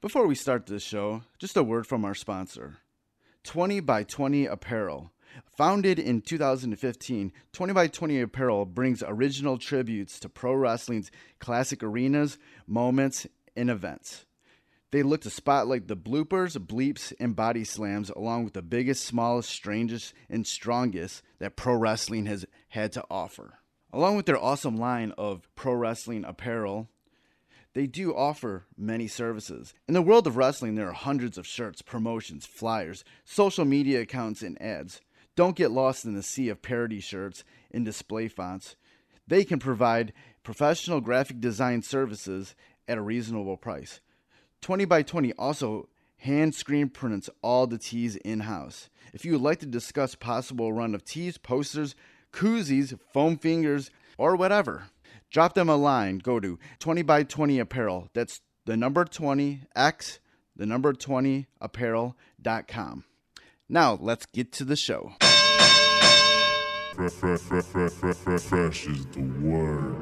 Before we start this show, just a word from our sponsor, 20 by 20 Apparel. Founded in 2015, 20 by 20 Apparel brings original tributes to pro wrestling's classic arenas, moments, and events. They look to spotlight the bloopers, bleeps, and body slams along with the biggest, smallest, strangest, and strongest that pro wrestling has had to offer. Along with their awesome line of pro wrestling apparel, they do offer many services. In the world of wrestling, there are hundreds of shirts, promotions, flyers, social media accounts, and ads. Don't get lost in the sea of parody shirts and display fonts. They can provide professional graphic design services at a reasonable price. 20 by 20 also hand screen prints all the tees in-house. If you would like to discuss possible run of tees, posters, koozies, foam fingers, or whatever, drop them a line. Go to 20 by 20 Apparel. That's the number 20x, the number 20 apparel.com. Now, let's get to the show. Fresh is the word.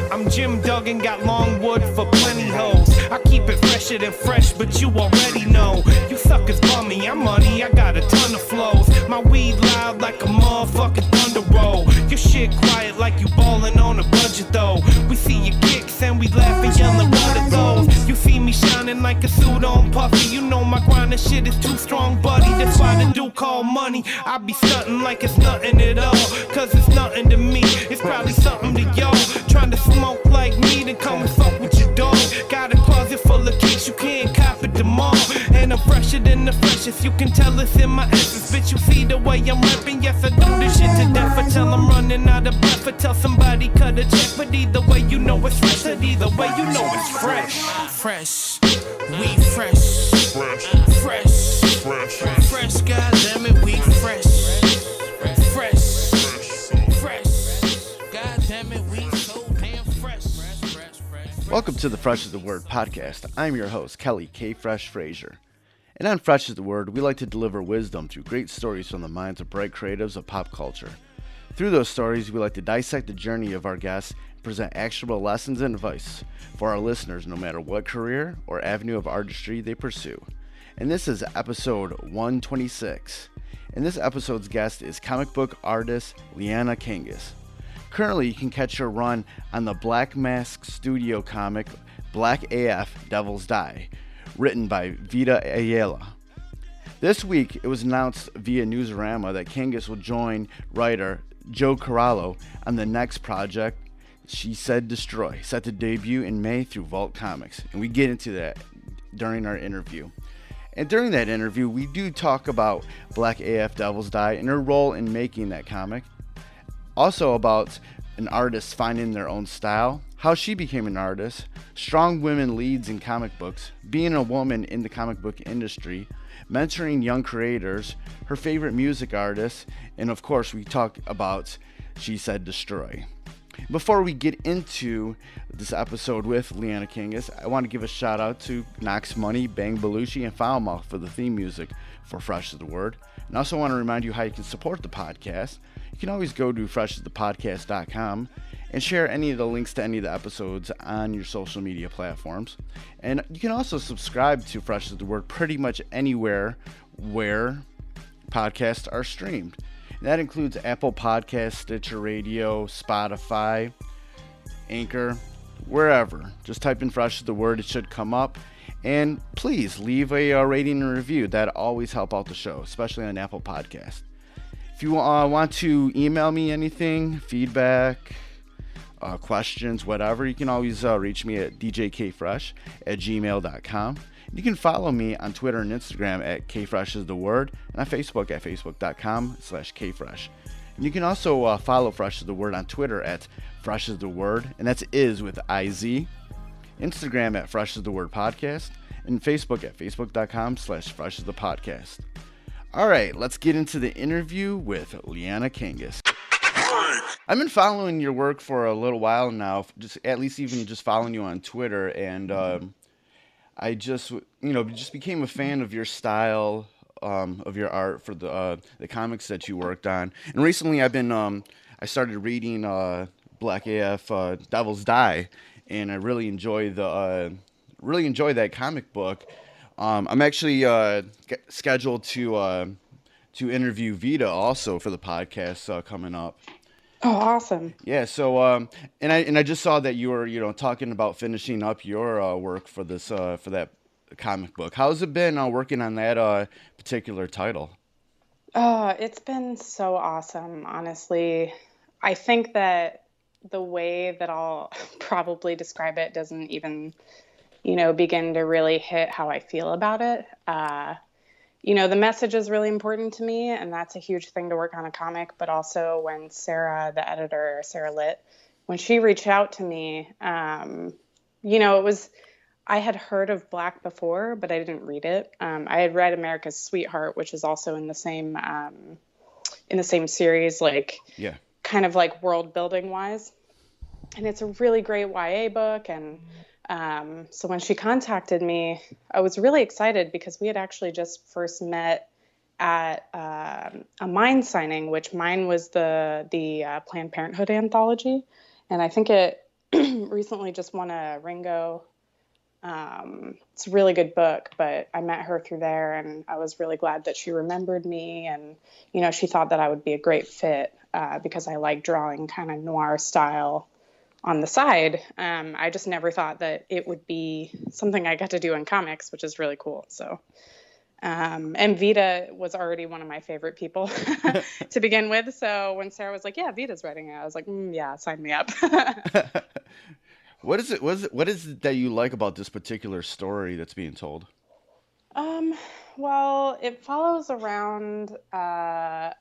I'm Jim Duggan, got long wood for plenty hoes. I keep it fresher than fresh, but you already know. You suckers bummy, I'm money, I got a ton of flows. My weed loud like a motherfucking thunder roll. Your shit quiet like you ballin' on a budget though. We see your kicks and we laugh and yellin' what are those. You see me shining like a suit on puffy. You know my grindin' shit is too strong, buddy. That's why the dude call money. I be stuntin' like it's nothing at all. Cause it's nothing to me, it's probably something to y'all. Trying to smoke like me, then come and fuck with your dog. Got a closet full of kicks, you can't cop it tomorrow. And I'm fresher than the freshest, you can tell it's in my essence. Bitch, you see the way I'm rapping, yes I do this shit to death. Until I'm running out of breath, or tell somebody cut a check. But either way you know it's fresh, and either way you know it's fresh. Fresh, we fresh. Fresh, fresh, goddammit, we fresh. Welcome to the Fresh is the Word podcast. I'm your host, Kelly K. Fresh Frazier. And on Fresh is the Word, we like to deliver wisdom through great stories from the minds of bright creatives of pop culture. Through those stories, we like to dissect the journey of our guests and present actionable lessons and advice for our listeners, no matter what career or avenue of artistry they pursue. And this is episode 126. And this episode's guest is comic book artist Liana Kangas. Currently, you can catch her run on the Black Mask Studio comic Black AF Devils Die, written by Vita Ayala. This week, it was announced via Newsarama that Kangas will join writer Joe Corallo on the next project, She Said Destroy, set to debut in May through Vault Comics. And we get into that during our interview. And during that interview, we do talk about Black AF Devils Die and her role in making that comic. Also about an artist finding their own style, how she became an artist, strong women leads in comic books, being a woman in the comic book industry, mentoring young creators, her favorite music artists, and of course we talk about She Said Destroy. Before we get into this episode with Liana Kangas, I want to give a shout out to Knox Money, Bang Belushi, and Foulmouth for the theme music for Fresh is the Word. And I also want to remind you how you can support the podcast. You can always go to freshasthepodcast.com and share any of the links to any of the episodes on your social media platforms. And you can also subscribe to Fresh is the Word pretty much anywhere where podcasts are streamed. And that includes Apple Podcasts, Stitcher Radio, Spotify, Anchor, wherever. Just type in Fresh is the Word, it should come up. And please leave a rating and review. That always help out the show, especially on Apple Podcasts. If you want to email me anything, feedback, questions, whatever, you can always reach me at djkfresh@gmail.com. You can follow me on Twitter and Instagram at kfreshisthe.word and on Facebook at facebook.com/kfresh. And you can also follow Fresh is the Word on Twitter at freshisthe.word, and that's is with IZ. Instagram at Fresh is the Word Podcast, and Facebook at facebook.com/freshisthe.podcast. All right, let's get into the interview with Liana Kangas. I've been following your work for a little while now, just following you on Twitter, and I just became a fan of your style, of your art for the comics that you worked on. And recently, I started reading Black AF Devils Die, and I really enjoy that comic book. I'm actually scheduled to interview Vita also for the podcast coming up. Oh, awesome. Yeah, so and I just saw that you were talking about finishing up your work for this for that comic book. How's it been working on that particular title? Oh, it's been so awesome, honestly. I think that the way that I'll probably describe it doesn't even, begin to really hit how I feel about it. The message is really important to me, and that's a huge thing to work on a comic. But also, when Sarah, the editor, Sarah Litt, when she reached out to me, it was, I had heard of Black before, but I didn't read it. I had read America's Sweetheart, which is also in the same series, like Yeah. kind of like world building wise. And it's a really great YA book. And so when she contacted me, I was really excited because we had actually just first met at a Mine signing, which Mine was the Planned Parenthood anthology. And I think it recently just won a Ringo. It's a really good book, but I met her through there, and I was really glad that she remembered me. And, she thought that I would be a great fit because I like drawing kind of noir style on the side. I just never thought that it would be something I got to do in comics, which is really cool. So, and Vita was already one of my favorite people to begin with. So when Sarah was like, "Yeah, Vita's writing it," I was like, "Yeah, sign me up." What is it? What is it that you like about this particular story that's being told? Well, it follows around, a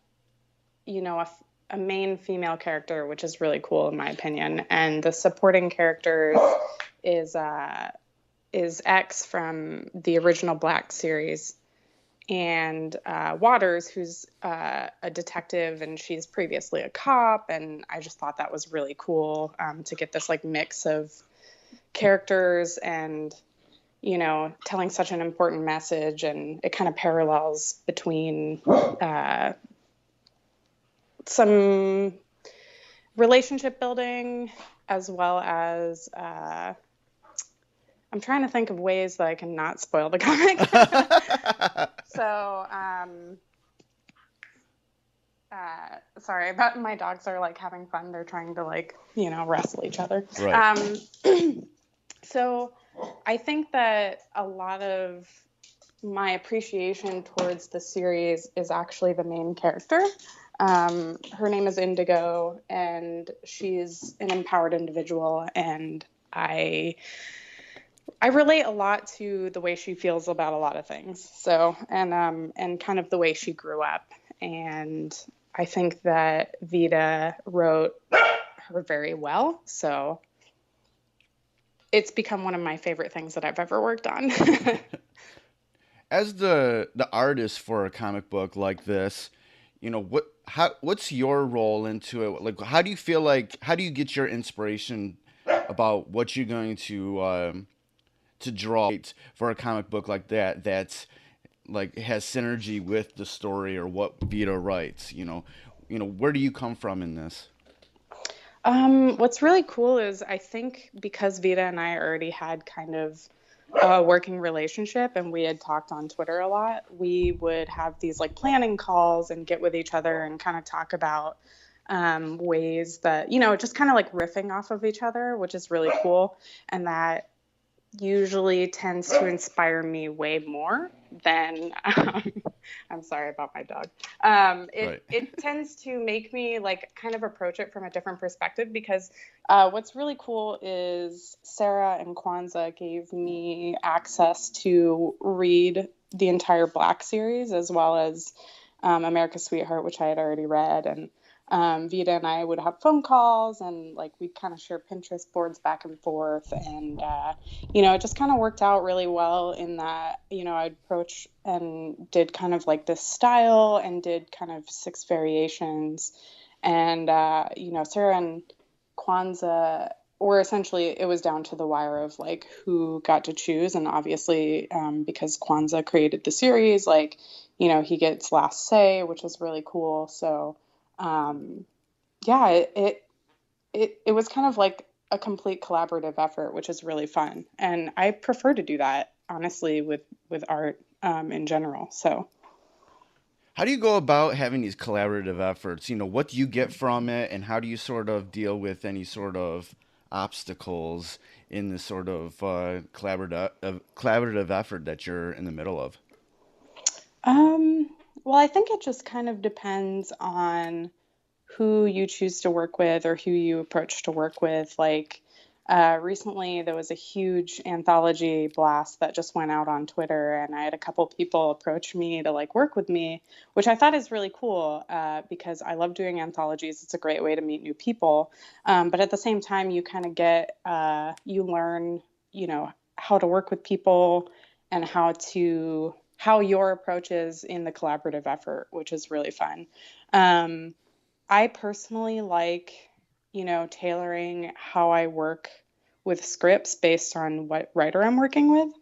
main female character, which is really cool in my opinion, and the supporting characters is X from the original Black series, and Waters, who's a detective, and she's previously a cop, and I just thought that was really cool to get this like mix of characters and telling such an important message, and it kind of parallels between some relationship building as well as I'm trying to think of ways that I can not spoil the comic. So, sorry, but my dogs are like having fun. They're trying to wrestle each other. Right. So I think that a lot of my appreciation towards the series is actually the main character. Her name is Indigo, and she's an empowered individual, and I relate a lot to the way she feels about a lot of things. So, and kind of the way she grew up. And I think that Vita wrote her very well. So it's become one of my favorite things that I've ever worked on. As the artist for a comic book like this, what's your role into it? Like, how do you get your inspiration about what you're going to draw for a comic book like that that's like has synergy with the story or what Vita writes? Where do you come from in this? What's really cool is I think because Vita and I already had kind of a working relationship and we had talked on Twitter a lot, we would have these like planning calls and get with each other and kind of talk about ways that, just kind of like riffing off of each other, which is really cool. And that usually tends to inspire me way more than I'm sorry about my dog. It tends to make me like kind of approach it from a different perspective because what's really cool is Sarah and Kwanzaa gave me access to read the entire Black series as well as America's Sweetheart, which I had already read, and Vita and I would have phone calls and like we'd kind of share Pinterest boards back and forth, and it just kind of worked out really well in that I'd approach and did kind of like this style and did kind of 6 variations, and Sarah and Kwanzaa, or essentially it was down to the wire of like who got to choose, and obviously because Kwanzaa created the series, like he gets last say, which is really cool. So it was kind of like a complete collaborative effort, which is really fun. And I prefer to do that, honestly, with art in general. So. How do you go about having these collaborative efforts? What do you get from it, and how do you sort of deal with any sort of obstacles in this sort of collaborative effort that you're in the middle of? Um, well, I think it just kind of depends on who you choose to work with or who you approach to work with. Like recently, there was a huge anthology blast that just went out on Twitter, and I had a couple people approach me to like work with me, which I thought is really cool because I love doing anthologies. It's a great way to meet new people, but at the same time, you kind of get you learn, how to work with people and how your approach is in the collaborative effort, which is really fun. Um, I personally like, tailoring how I work with scripts based on what writer I'm working with.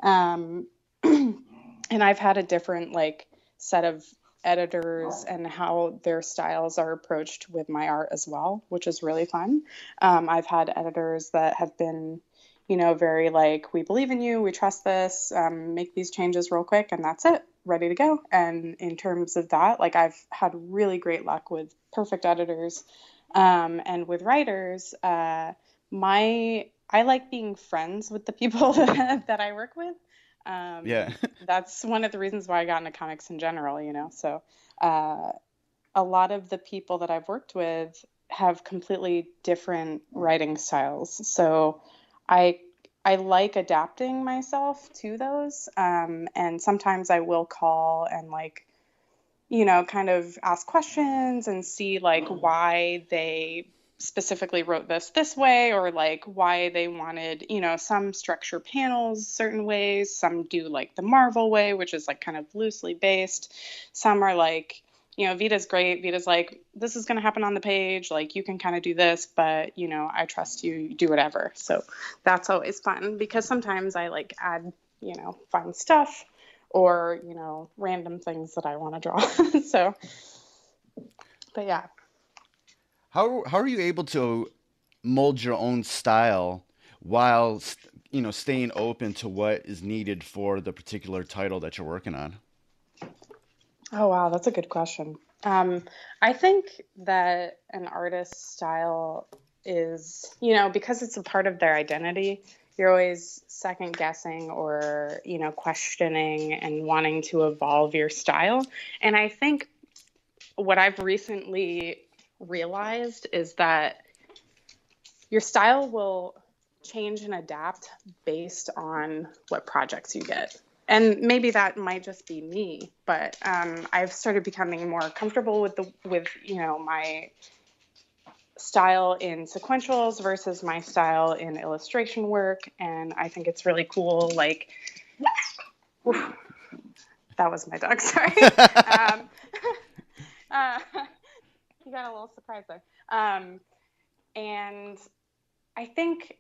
Um, and I've had a different like set of editors and how their styles are approached with my art as well, which is really fun. I've had editors that have been, very like, we believe in you, we trust this, make these changes real quick, and that's it, ready to go. And in terms of that, like I've had really great luck with perfect editors. And with writers, I like being friends with the people that I work with. Yeah. That's one of the reasons why I got into comics in general, So uh, a lot of the people that I've worked with have completely different writing styles. So I I like adapting myself to those. And sometimes I will call and like, kind of ask questions and see like why they specifically wrote this way, or like why they wanted, some structure panels certain ways, some do like the Marvel way, which is like kind of loosely based. Some are like, Vita's great. Vita's like, this is going to happen on the page. Like, you can kind of do this, but, I trust you, do whatever. So that's always fun because sometimes I like add, fun stuff or, random things that I want to draw. So, but yeah. How are you able to mold your own style while staying open to what is needed for the particular title that you're working on? Oh, wow. That's a good question. I think that an artist's style is, because it's a part of their identity, you're always second guessing or, questioning and wanting to evolve your style. And I think what I've recently realized is that your style will change and adapt based on what projects you get. And maybe that might just be me, but I've started becoming more comfortable with my style in sequentials versus my style in illustration work, and I think it's really cool. Like, whew, that was my dog. Sorry, uh, you got a little surprise there. And I think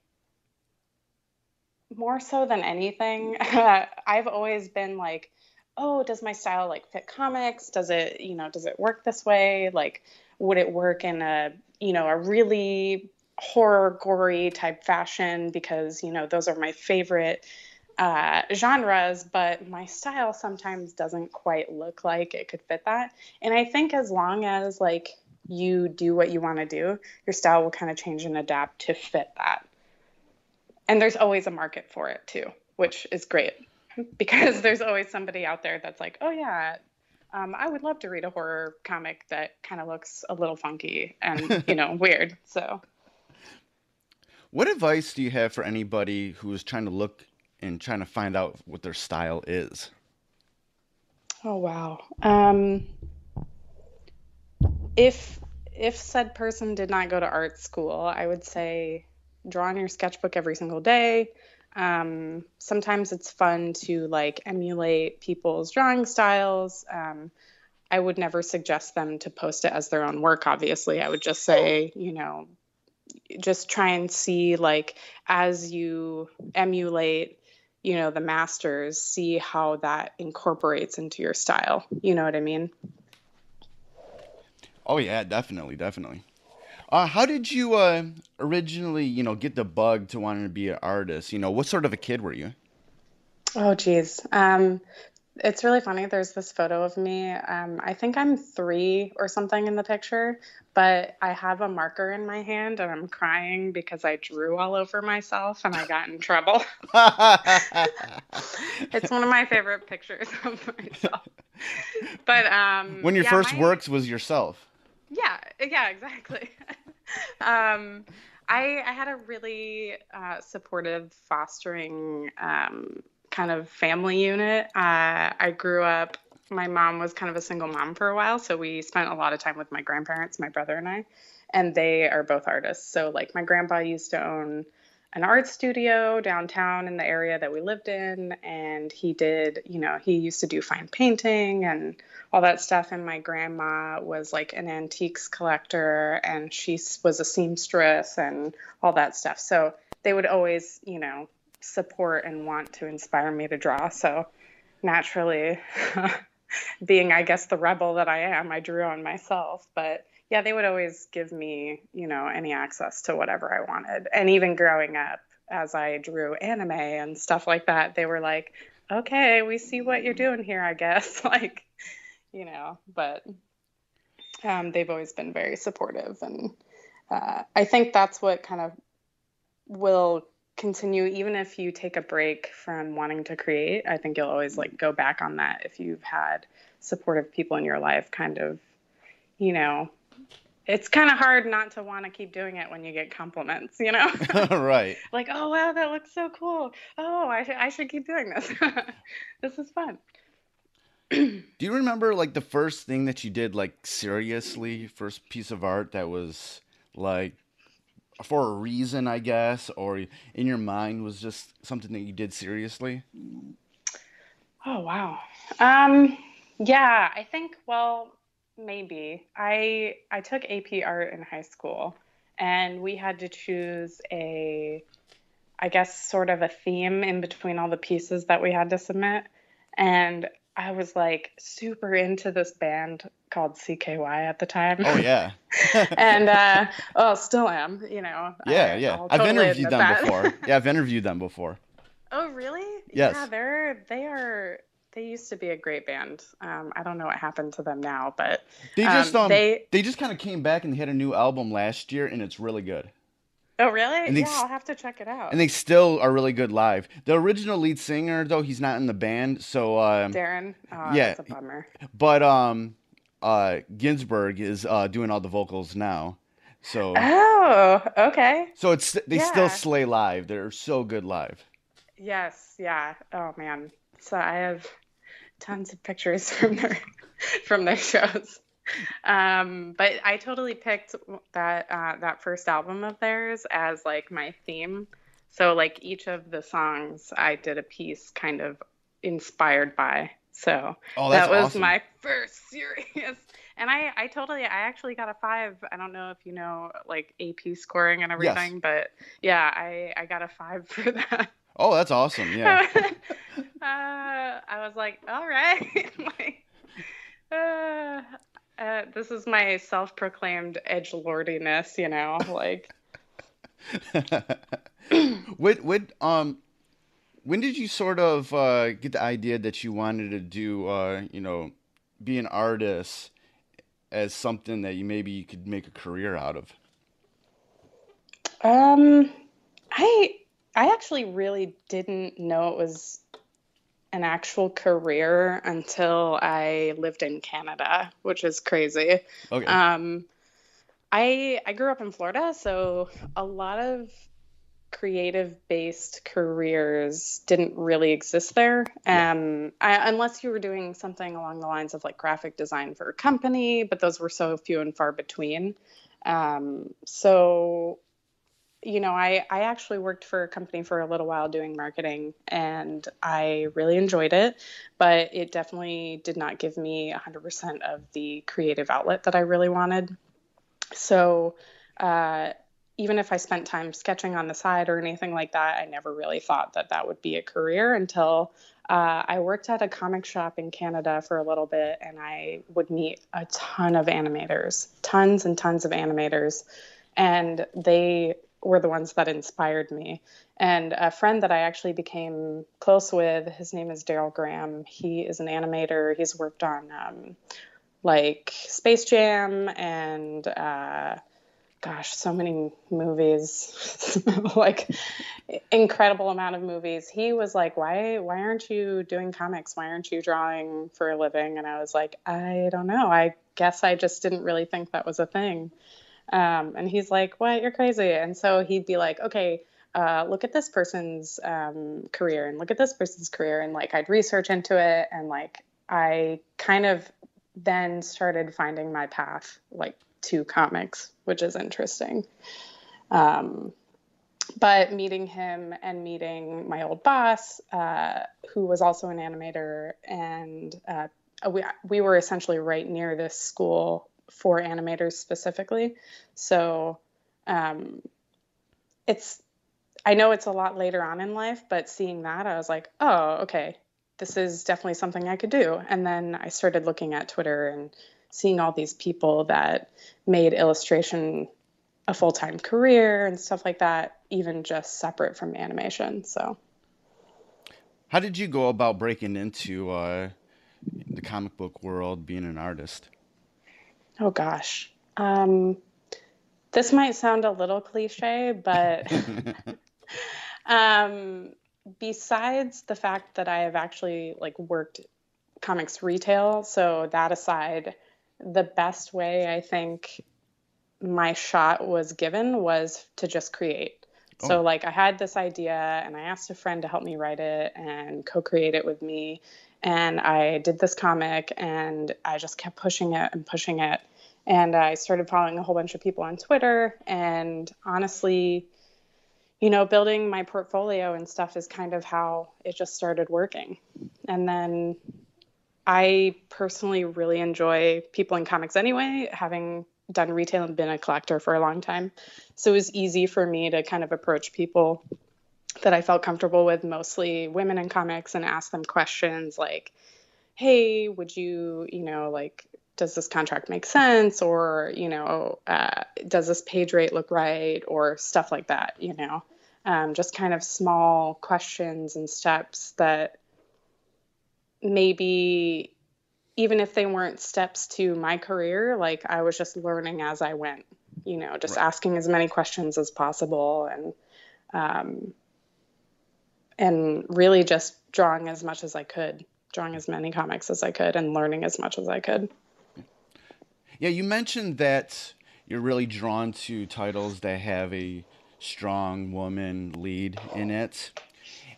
more so than anything, I've always been like, oh, does my style like fit comics? Does it work this way? Like, would it work in a really horror, gory type fashion? Because, those are my favorite genres, but my style sometimes doesn't quite look like it could fit that. And I think as long as like you do what you want to do, your style will kind of change and adapt to fit that. And there's always a market for it too, which is great because there's always somebody out there that's like, oh yeah, I would love to read a horror comic that kind of looks a little funky and, weird. So What advice do you have for anybody who is trying to look and trying to find out what their style is? oh wow. If said person did not go to art school, I would say draw in your sketchbook every single day. Sometimes it's fun to like emulate people's drawing styles. I would never suggest them to post it as their own work, obviously. I would just say, just try and see like as you emulate, the masters, see how that incorporates into your style. You know what I mean? Oh yeah, definitely, definitely. How did you originally, get the bug to wanting to be an artist? What sort of a kid were you? Oh, geez. It's really funny. There's this photo of me. I think I'm 3 or something in the picture, but I have a marker in my hand and I'm crying because I drew all over myself and I got in trouble. It's one of my favorite pictures of myself. But When your yeah, first works was yourself. yeah, exactly. um, I had a really supportive, fostering kind of family unit. I grew up. My mom was kind of a single mom for a while, so we spent a lot of time with my grandparents, my brother and I, and they are both artists. So like my grandpa used to own an art studio downtown in the area that we lived in, and he did, he used to do fine painting and all that stuff. And my grandma was like an antiques collector, and she was a seamstress and all that stuff. So they would always, support and want to inspire me to draw. So naturally, being, I guess, the rebel that I am, I drew on myself. But yeah, they would always give me, any access to whatever I wanted. And even growing up, as I drew anime and stuff like that, they were like, okay, we see what you're doing here, I guess. Like, but they've always been very supportive. And I think that's what kind of will continue, even if you take a break from wanting to create. I think you'll always like go back on that if you've had supportive people in your life. Kind of, it's kind of hard not to want to keep doing it when you get compliments, Right. Like, oh wow, that looks so cool. Oh, I should keep doing this. This is fun. Do you remember like the first thing that you did, like seriously, first piece of art that was like for a reason, I guess, or in your mind was just something that you did seriously? Oh wow. Yeah, I think, well, maybe. I took AP art in high school, and we had to choose I guess, sort of a theme in between all the pieces that we had to submit. And I was like super into this band called CKY at the time. Oh yeah. And well, still am, Yeah. I'll I've totally interviewed admit them that. before. Yeah, I've interviewed them before. Oh, really? Yes. Yeah, they used to be a great band. I don't know what happened to them now, but They just kind of came back and they had a new album last year, and it's really good. Oh, really? And Yeah, I'll have to check it out. and they still are really good live. The original lead singer, though, he's not in the band, so Darren? Oh, yeah. that's a bummer. But Ginsberg is doing all the vocals now. So Oh, okay. they still Yeah. slay live. They're so good live. Yes, yeah. Oh man. So I have tons of pictures from their shows. But I totally picked that first album of theirs as like my theme. So like each of the songs I did a piece kind of inspired by. So Oh, that's that was awesome. my first serious. And I actually got a 5. I don't know if you know like AP scoring and Yes. everything, but yeah, I got a 5 for that. Oh, that's awesome. Yeah. I was like, all right, like, this is my self-proclaimed edgelordiness, like. When did you sort of get the idea that you wanted to do, be an artist as something that maybe you could make a career out of? Um, I I actually really didn't know it was an actual career until I lived in Canada, which is crazy. Okay. Um, I grew up in Florida, so a lot of creative based careers didn't really exist there. Yeah. Unless you were doing something along the lines of like graphic design for a company, but those were so few and far between. So, I actually worked for a company for a little while doing marketing, and I really enjoyed it, but it definitely did not give me 100% of the creative outlet that I really wanted. So, even if I spent time sketching on the side or anything like that, I never really thought that that would be a career until I worked at a comic shop in Canada for a little bit, and I would meet a ton of animators, tons and tons of animators. And they were the ones that inspired me. And a friend that I actually became close with, his name is Daryl Graham. He is an animator. He's worked on like Space Jam and so many movies, like incredible amount of movies. He was like, why aren't you doing comics? Why aren't you drawing for a living? And I was like, I don't know. I guess I just didn't really think that was a thing. And he's like, what? You're crazy. And so he'd be like, okay, look at this person's career and look at this person's career. And like, I'd research into it. And like, I kind of then started finding my path, like to comics, which is interesting. But meeting him and meeting my old boss, who was also an animator, and we were essentially right near this school for animators specifically. So I know it's a lot later on in life, but seeing that, I was like, oh, okay, this is definitely something I could do. And then I started looking at Twitter and seeing all these people that made illustration a full-time career and stuff like that, even just separate from animation. So How did you go about breaking into the comic book world, being an artist? oh gosh, this might sound a little cliche, but besides the fact that I have actually like worked comics retail, so that aside, the best way I think my shot was given was to just create. So like I had this idea and I asked a friend to help me write it and co-create it with me. And I did this comic and I just kept pushing it and pushing it. And I started following a whole bunch of people on Twitter. And honestly, you know, building my portfolio and stuff is kind of how it just started working. And then I personally really enjoy people in comics anyway, having done retail and been a collector for a long time. So it was easy for me to kind of approach people that I felt comfortable with, mostly women in comics, and ask them questions like, hey, would you, you know, like, does this contract make sense? Or, you know, does this page rate look right? Or stuff like that, you know, just kind of small questions and steps that maybe even if they weren't steps to my career, like I was just learning as I went, you know, just Right. asking as many questions as possible and really just drawing as much as I could, drawing as many comics as I could and learning as much as I could. Yeah, you mentioned that you're really drawn to titles that have a strong woman lead in it.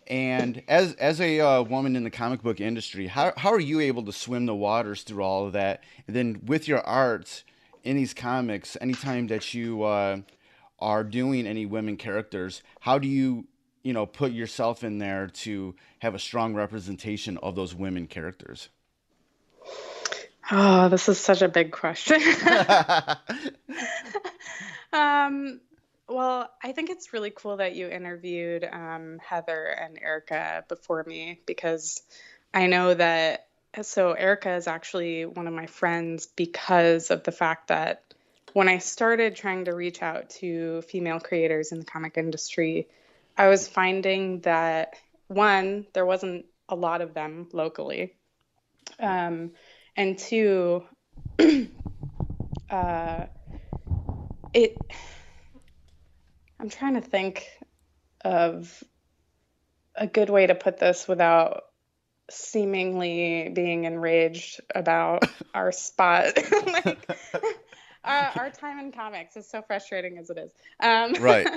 And as a woman in the comic book industry, how are you able to swim the waters through all of that? And then with your art in these comics, anytime that you are doing any women characters, how do you, you know, put yourself in there to have a strong representation of those women characters? Oh, this is such a big question. Well, I think it's really cool that you interviewed Heather and Erica before me, because I know that, so Erica is actually one of my friends because of the fact that when I started trying to reach out to female creators in the comic industry, I was finding that one, there wasn't a lot of them locally. And two, it, I'm trying to think of a good way to put this without seemingly being enraged about our spot. Like, our time in comics is so frustrating as it is. Right.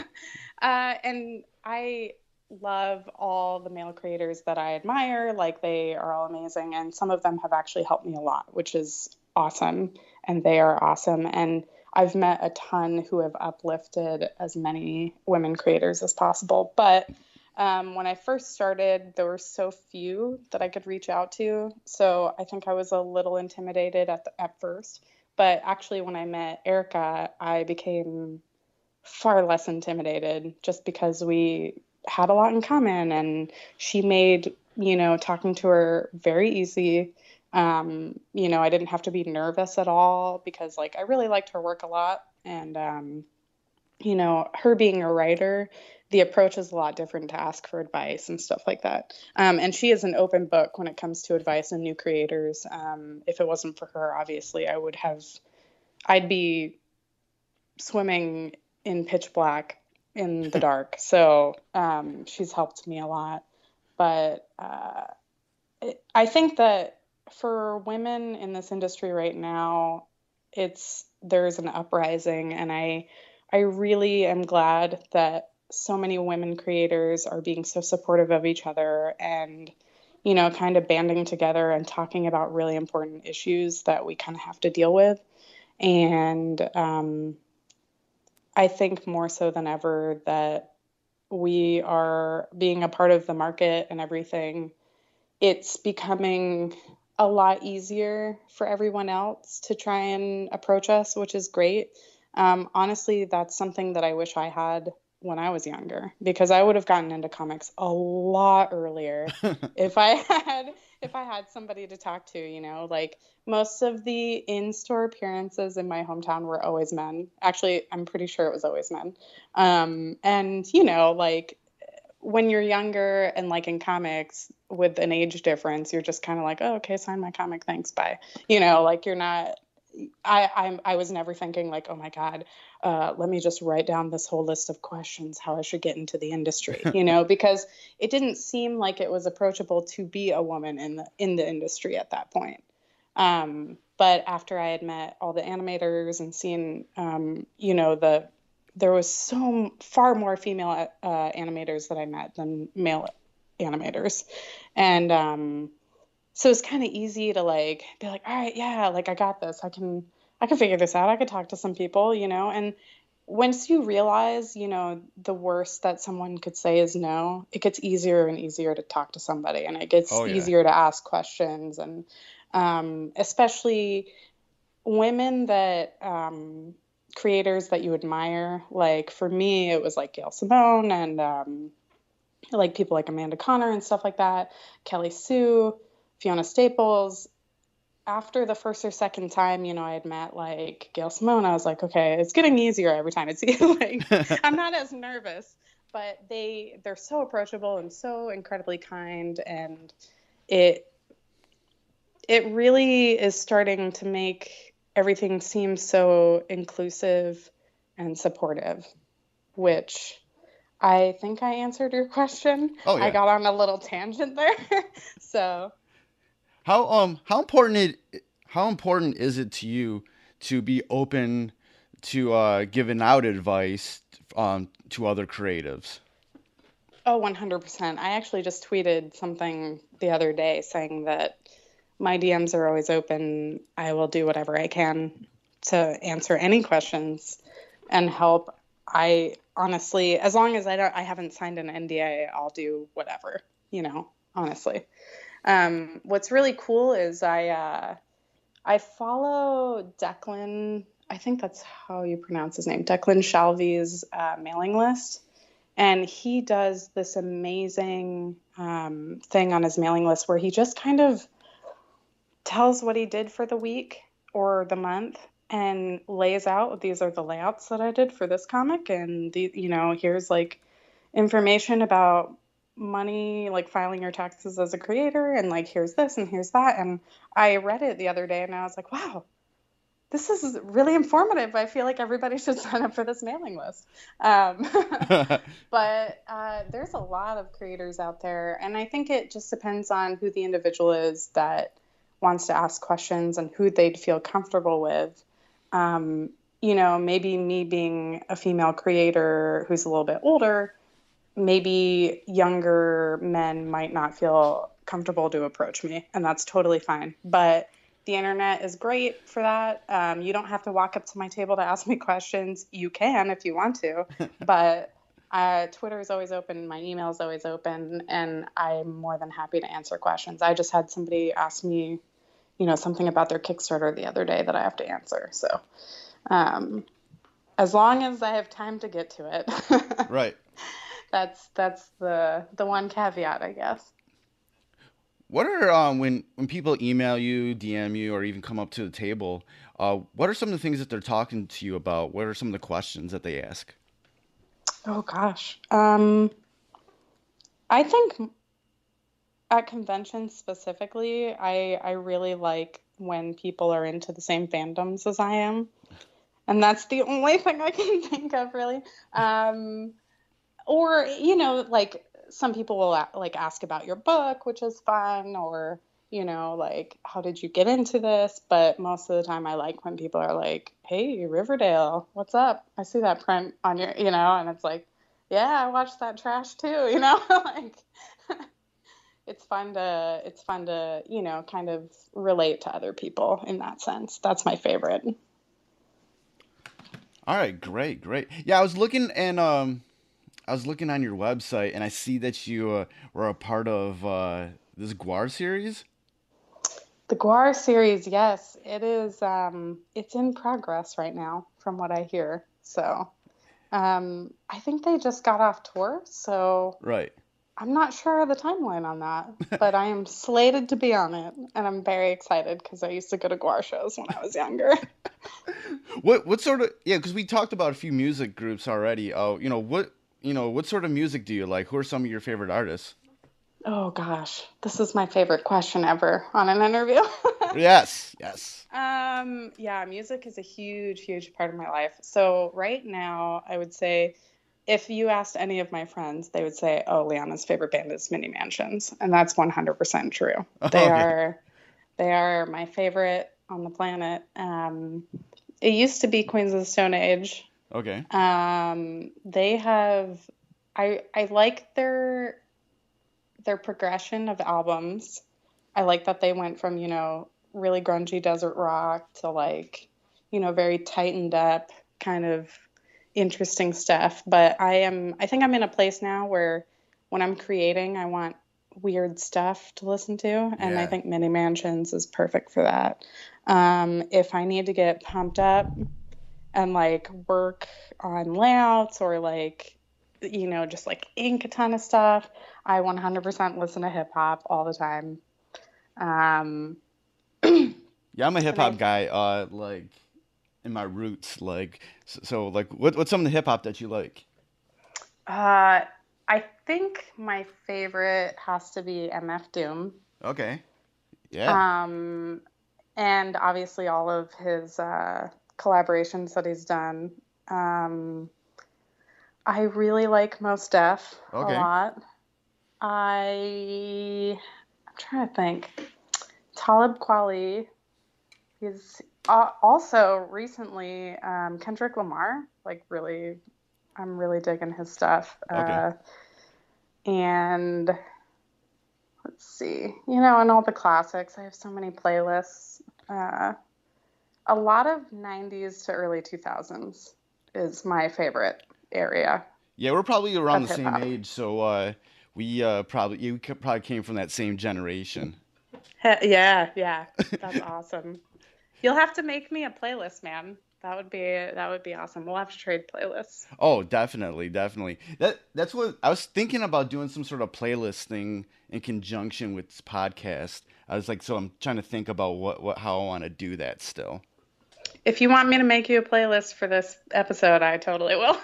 And I love all the male creators that I admire. Like, they are all amazing. And some of them have actually helped me a lot, which is awesome. And they are awesome. And I've met a ton who have uplifted as many women creators as possible. But when I first started, there were so few that I could reach out to. So I think I was a little intimidated at first. But actually, when I met Erica, I became far less intimidated just because we had a lot in common. And she made, you know, talking to her very easy. You know, I didn't have to be nervous at all because, like, I really liked her work a lot. And her being a writer, the approach is a lot different to ask for advice and stuff like that. And she is an open book when it comes to advice and new creators. If it wasn't for her, obviously, I'd be swimming in pitch black in the dark. So she's helped me a lot. But I think that for women in this industry right now, there's an uprising, and I really am glad that so many women creators are being so supportive of each other and, kind of banding together and talking about really important issues that we kind of have to deal with. And I think more so than ever that we are being a part of the market and everything. It's becoming a lot easier for everyone else to try and approach us, which is great. Honestly, that's something that I wish I had when I was younger, because I would have gotten into comics a lot earlier if I had somebody to talk to, like most of the in-store appearances in my hometown were always men. Actually, I'm pretty sure it was always men. And like when you're younger and like in comics with an age difference, you're just kind of like, oh, okay, sign my comic, thanks, bye. Like you're not. I was never thinking like, oh my God, let me just write down this whole list of questions how I should get into the industry, because it didn't seem like it was approachable to be a woman in the industry at that point. But after I had met all the animators and seen, there was so far more female animators that I met than male animators, and so it's kind of easy to like be like, all right, yeah, like I got this. I can figure this out. I could talk to some people, and once you realize, the worst that someone could say is no, it gets easier and easier to talk to somebody, and it gets easier to ask questions. And especially women that creators that you admire. Like for me, it was like Gail Simone and like people like Amanda Connor and stuff like that, Kelly Sue, Fiona Staples. After the first or second time, I had met like Gail Simone, I was like, okay, it's getting easier every time. It's like I'm not as nervous, but they're so approachable and so incredibly kind, and it really is starting to make everything seem so inclusive and supportive, which I think I answered your question. Oh, yeah. I got on a little tangent there. So how important is it to you to be open to giving out advice to other creatives? Oh, 100%. I actually just tweeted something the other day saying that my DMs are always open. I will do whatever I can to answer any questions and help. I honestly, as long as I haven't signed an NDA, I'll do whatever, honestly. What's really cool is I follow Declan, I think that's how you pronounce his name, Declan Shalvey's mailing list. And he does this amazing thing on his mailing list where he just kind of tells what he did for the week or the month and lays out, these are the layouts that I did for this comic. And, here's like information about money, like filing your taxes as a creator. And like, here's this and here's that. And I read it the other day and I was like, wow, this is really informative. I feel like everybody should sign up for this mailing list. But there's a lot of creators out there. And I think it just depends on who the individual is that wants to ask questions and who they'd feel comfortable with. Maybe me being a female creator who's a little bit older, maybe younger men might not feel comfortable to approach me, and that's totally fine. But the internet is great for that. You don't have to walk up to my table to ask me questions. You can if you want to, but Twitter is always open. My email is always open, and I'm more than happy to answer questions. I just had somebody ask me, something about their Kickstarter the other day that I have to answer. So as long as I have time to get to it. Right. That's the one caveat, I guess. What are when people email you, DM you, or even come up to the table? What are some of the things that they're talking to you about? What are some of the questions that they ask? Oh gosh. I think at conventions specifically, I really like when people are into the same fandoms as I am. And that's the only thing I can think of really. Um, or, like some people will like ask about your book, which is fun, or, like how did you get into this? But most of the time I like when people are like, "Hey, Riverdale, what's up? I see that print on your," and it's like, "Yeah, I watched that trash too," like it's fun to, kind of relate to other people in that sense. That's my favorite. All right, great, great. Yeah, I was looking on your website and I see that you were a part of this Guar series. The Guar series, yes, it is. It's in progress right now, from what I hear. So, I think they just got off tour, so Right. I'm not sure of the timeline on that. But I am slated to be on it, and I'm very excited because I used to go to Guar shows when I was younger. What sort of, yeah, because we talked about a few music groups already. Oh, what sort of music do you like? Who are some of your favorite artists? Oh gosh, this is my favorite question ever on an interview. Yes, yes. Yeah, music is a huge, huge part of my life. So right now, I would say if you asked any of my friends, they would say, "Oh, Liana's favorite band is Mini Mansions," and that's 100% true. They Okay. are they are my favorite on the planet. It used to be Queens of the Stone Age. Okay. They have I like their progression of albums. I like that they went from, really grungy desert rock to like, very tightened up kind of interesting stuff. But I think I'm in a place now where when I'm creating, I want weird stuff to listen to. And I Yeah. think Mini Mansions is perfect for that. If I need to get pumped up and like work on layouts or like, just like ink a ton of stuff, I 100% listen to hip hop all the time. Um, Yeah, I'm a hip and hop guy. Like in my roots, like so like what's some of the hip hop that you like? uh, I think my favorite has to be MF Doom. Okay. Yeah. Um, and obviously all of his collaborations that he's done. Um, I really like Mos Def a Okay. lot. I'm trying to think. Talib Kweli. He's also recently Kendrick Lamar. Like really, I'm really digging his stuff. Okay. And let's see, and all the classics. I have so many playlists. Uh, a lot of 90s to early 2000s is my favorite area Yeah, we're probably around of the hip same hop. age, so we probably came from that same generation. Yeah, yeah, that's awesome. You'll have to make me a playlist, man. That would be awesome. We'll have to trade playlists. Oh, definitely, definitely. That's what I was thinking about, doing some sort of playlist thing in conjunction with this podcast. I was like, so I'm trying to think about what how I want to do that still. If you want me to make you a playlist for this episode, I totally will.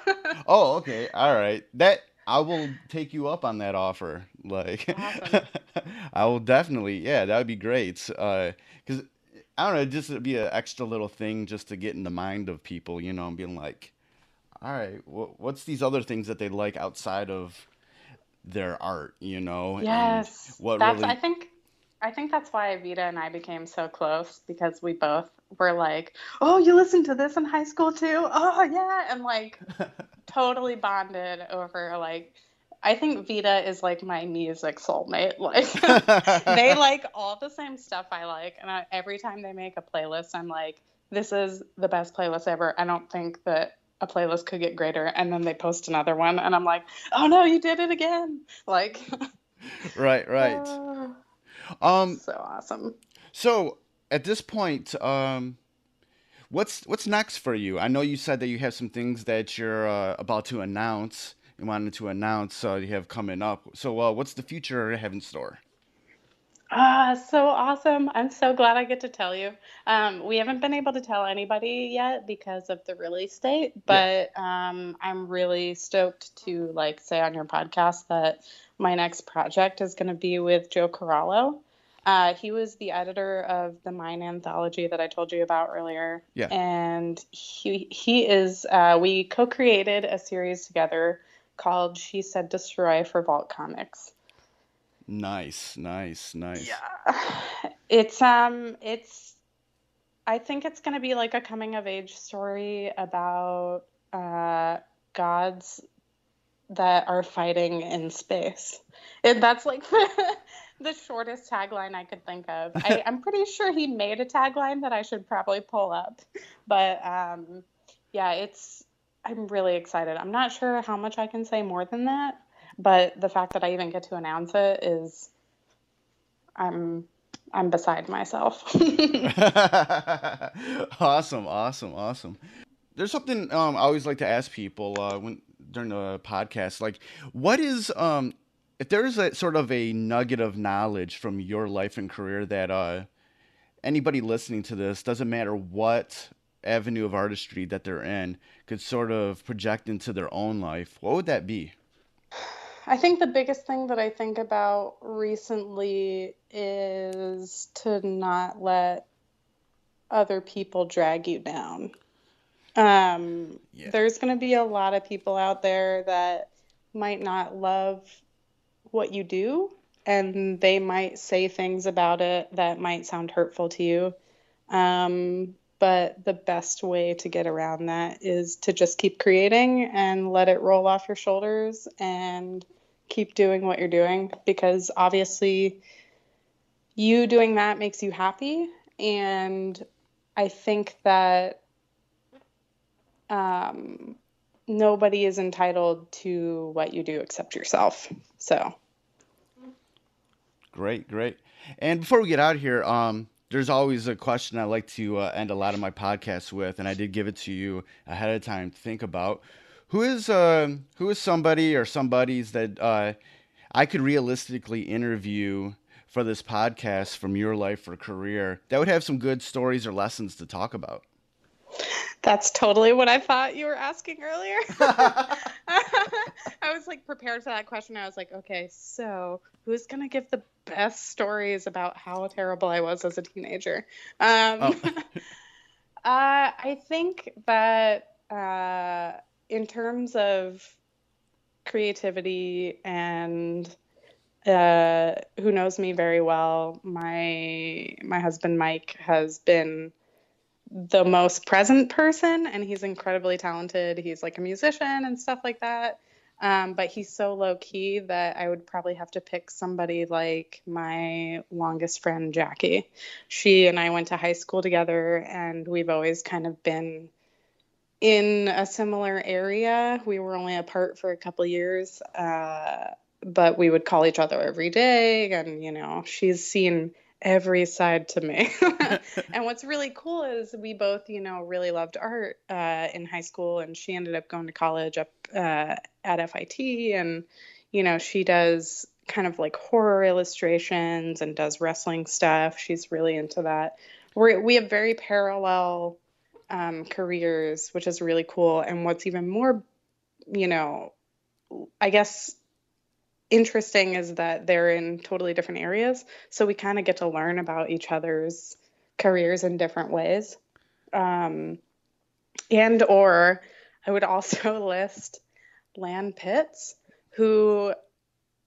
Oh, okay. All right. That I will take you up on that offer. Like Awesome. I will definitely. Yeah, that would be great. Cuz I don't know, just to be an extra little thing just to get in the mind of people, and being like, all right, what's these other things that they like outside of their art, and Yes. what That's I really. think I think that's why Vita and I became so close because we both were like, "Oh, you listened to this in high school too?" "Oh, yeah." And like totally bonded over like I think Vita is like my music soulmate. Like they like all the same stuff I like, and every time they make a playlist, I'm like, "This is the best playlist ever." I don't think that a playlist could get greater. And then they post another one, and I'm like, "Oh no, you did it again!" Like, Right, right. uh, Um so awesome. so at this point, what's next for you? I know you said that you have some things that you're about to announce and wanted to announce, you have coming up. So, what's the future have in store? So awesome. I'm so glad I get to tell you. We haven't been able to tell anybody yet because of the release date, Yeah. but I'm really stoked to like say on your podcast that my next project is going to be with Joe Corallo. He was the editor of the Mine anthology that I told you about earlier, Yeah. and he is we co-created a series together called She Said Destroy for Vault Comics. Nice. It's I think it's going to be like a coming of age story about gods that are fighting in space. That's like the shortest tagline I could think of. I'm pretty sure he made a tagline that I should probably pull up. But yeah, I'm really excited. I'm not sure how much I can say more than that, but the fact that I even get to announce it is I'm beside myself. Awesome. There's something I always like to ask people when during the podcast, like, what is if there is a sort of a nugget of knowledge from your life and career that anybody listening to this, doesn't matter what avenue of artistry that they're in, could sort of project into their own life, what would that be? I think the biggest thing that I think about recently is to not let other people drag you down. Yeah. There's going to be a lot of people out there that might not love what you do, and they might say things about it that might sound hurtful to you. But the best way to get around that is to just keep creating and let it roll off your shoulders and keep doing what you're doing, because obviously you doing that makes you happy. And I think that nobody is entitled to what you do except yourself. So Great. And before we get out of here, there's always a question I like to end a lot of my podcasts with, and I did give it to you ahead of time to think about. Who is somebody or somebodies that I could realistically interview for this podcast from your life or career that would have some good stories or lessons to talk about? that's totally what I thought you were asking earlier. I was like prepared for that question. I was like, okay, so who's going to give the best stories about how terrible I was as a teenager? Oh, I think that in terms of creativity and who knows me very well, my husband Mike has been the most present person, and he's incredibly talented. He's like a musician and stuff like that. But he's so low key that I would probably have to pick somebody like my longest friend, Jackie. She and I went to high school together, and we've always kind of been in a similar area. We were only apart for a couple years, but we would call each other every day. And, she's seen every side to me. And what's really cool is we both, really loved art in high school, and she ended up going to college up at FIT, and, she does kind of like horror illustrations and does wrestling stuff. She's really into that. We have very parallel careers, which is really cool. And what's even more, I guess, interesting is that they're in totally different areas. So we kind of get to learn about each other's careers in different ways. And or I would also list Lan Pitts, who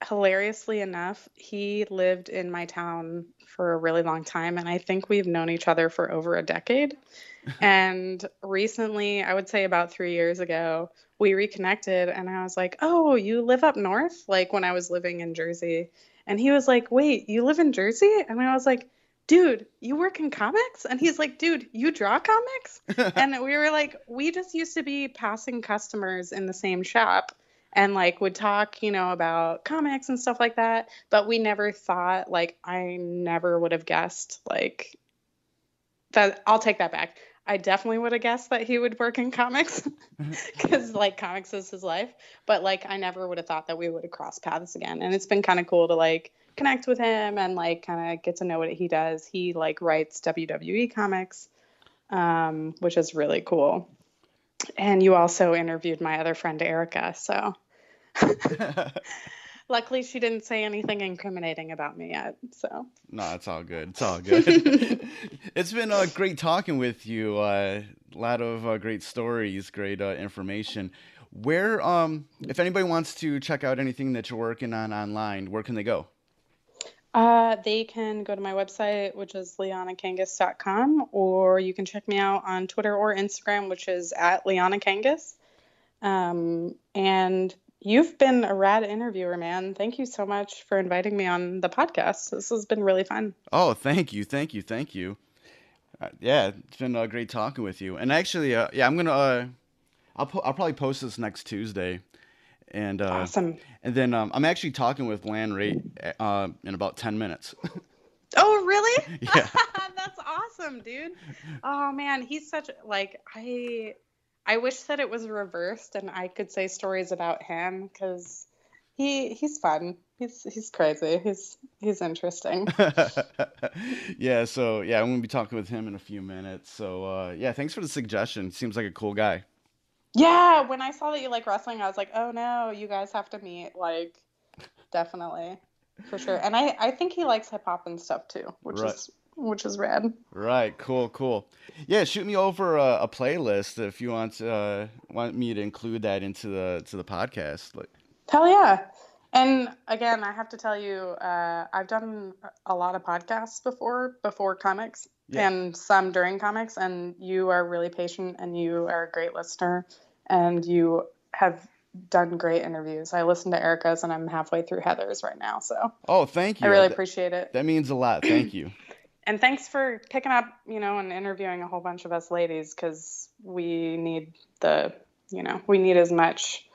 hilariously enough, he lived in my town for a really long time. And I think we've known each other for over a decade. And recently, I would say about 3 years ago, we reconnected, and I was like, oh, you live up north? Like when I was living in Jersey. And he was like, wait, you live in Jersey? And I was like, dude, you work in comics? And he's like, dude, you draw comics? And we were like, we just used to be passing customers in the same shop and like would talk, about comics and stuff like that. But we never thought, like, I never would have guessed, like, that. I'll take that back. I definitely would have guessed that he would work in comics because like comics is his life. But like I never would have thought that we would have crossed paths again. And it's been kind of cool to like connect with him and like kind of get to know what he does. He like writes WWE comics, which is really cool. And you also interviewed my other friend Erica, so luckily she didn't say anything incriminating about me yet. So No, it's all good. It's all good. It's been great talking with you. A lot of great stories, great information. Where, if anybody wants to check out anything that you're working on online, where can they go? they can go to my website, which is lianakangas.com, or you can check me out on Twitter or Instagram, which is at Liana Kangas. And you've been a rad interviewer, man. Thank you so much for inviting me on the podcast. This has been really fun. Oh, thank you. Yeah, it's been great talking with you. And actually, yeah, I'm gonna, I'll probably post this next Tuesday. And Awesome. And then I'm actually talking with Lan Ray in about 10 minutes. Oh, really? Yeah. That's awesome, dude. Oh man, he's such like I wish that it was reversed and I could say stories about him because he's fun. He's crazy. He's interesting. Yeah, so yeah, I'm gonna be talking with him in a few minutes. So yeah, thanks for the suggestion. Seems like a cool guy. Yeah, when I saw that you like wrestling, I was like, oh no, you guys have to meet. Like, definitely, for sure. And I think he likes hip hop and stuff too, Right. which is rad. Right, cool. Yeah, shoot me over a playlist if you want me to include that into the podcast. Like, Hell yeah. And again, I have to tell you, I've done a lot of podcasts before comics Yeah. and some during comics, and you are really patient and you are a great listener and you have done great interviews. I listened to Erica's and I'm halfway through Heather's right now, so oh, thank you. I really appreciate it. That means a lot. Thank you. And thanks for picking up, and interviewing a whole bunch of us ladies because we need we need as much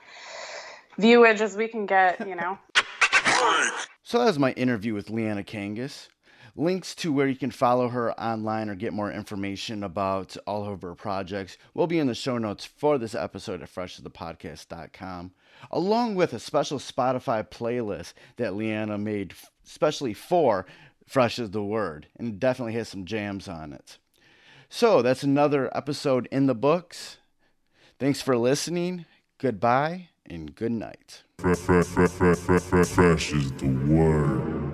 viewage as we can get. So that was my interview with Liana Kangas. Links to where you can follow her online or get more information about all of her projects will be in the show notes for this episode at freshasthepodcast.com, along with a special Spotify playlist that Liana made specially for Fresh is the Word, and it definitely has some jams on it. So that's another episode in the books. Thanks for listening. Goodbye and good night. Fresh is the word.